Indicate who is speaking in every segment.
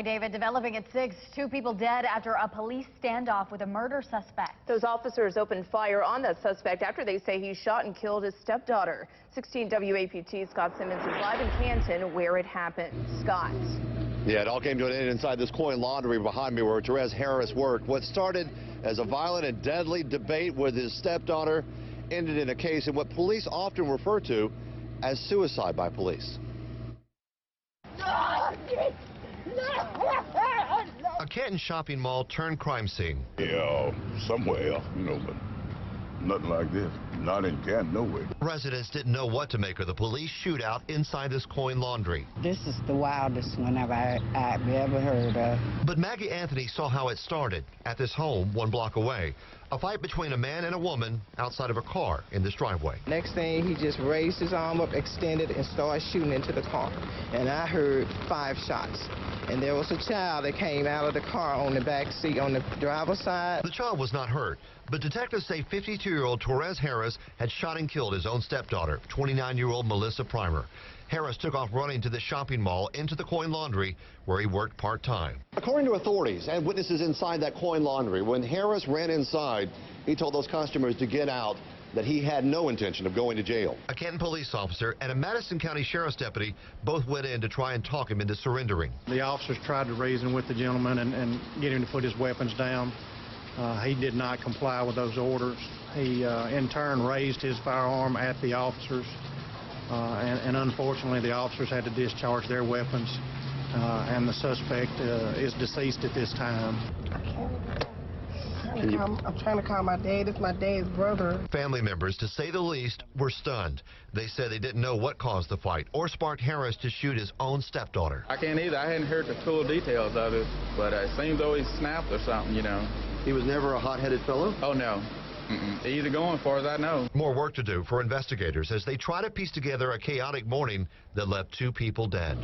Speaker 1: David. Developing at 6, 2 people dead after a police standoff with a murder suspect.
Speaker 2: Those officers opened fire on that suspect after they say he shot and killed his stepdaughter. 16 WAPT Scott Simmons is live in Canton where it happened. Scott.
Speaker 3: Yeah, it all came to an end inside this Coin Laundry behind me where Therese Harris worked. What started as a violent and deadly debate with his stepdaughter ended in a case in what police often refer to as suicide by police.
Speaker 4: A Canton shopping mall turned crime scene.
Speaker 5: Yeah, somewhere else, but nothing like this. Not in Canton, no way.
Speaker 4: Residents didn't know what to make of the police shootout inside this Coin Laundry.
Speaker 6: This is the wildest one I've ever heard of.
Speaker 4: But Maggie Anthony saw how it started at this home 1 block away. A fight between a man and a woman outside of a car in this driveway.
Speaker 6: Next thing, he just raised his arm up, extended, and started shooting into the car. And I heard 5 shots. And there was a child that came out of the car on the back seat on the driver's side.
Speaker 4: The child was not hurt, but detectives say 52-year-old Therese Harris had shot and killed his own stepdaughter, 29-year-old Melissa Primer. Harris took off running to the shopping mall into the Coin Laundry, where he worked part-time.
Speaker 3: According to authorities and witnesses inside that Coin Laundry, when Harris ran inside, he told those customers to get out, that he had no intention of going to jail.
Speaker 4: A Canton police officer and a Madison County Sheriff's deputy both went in to try and talk him into surrendering.
Speaker 7: The officers tried to reason with the gentleman and get him to put his weapons down. He did not comply with those orders. He, in turn, raised his firearm at the officers, and unfortunately, the officers had to discharge their weapons, and the suspect is deceased at this time.
Speaker 6: I'm trying to call my dad. It's my dad's brother.
Speaker 4: Family members, to say the least, were stunned. They said they didn't know what caused the fight or sparked Harris to shoot his own stepdaughter.
Speaker 8: I can't either. I hadn't heard the full details of it, but it seems though he snapped or something,
Speaker 3: He was never a hot-headed fellow?
Speaker 8: Oh, no. Easy going, as far as I know.
Speaker 4: More work to do for investigators as they try to piece together a chaotic morning that left 2 people dead.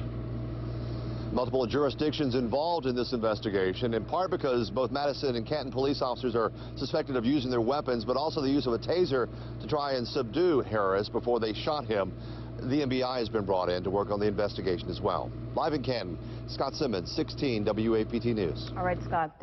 Speaker 3: Multiple jurisdictions involved in this investigation, in part because both Madison and Canton police officers are suspected of using their weapons, but also the use of a taser to try and subdue Harris before they shot him. The MBI has been brought in to work on the investigation as well. Live in Canton, Scott Simmons, 16 WAPT News.
Speaker 2: All right, Scott. Thank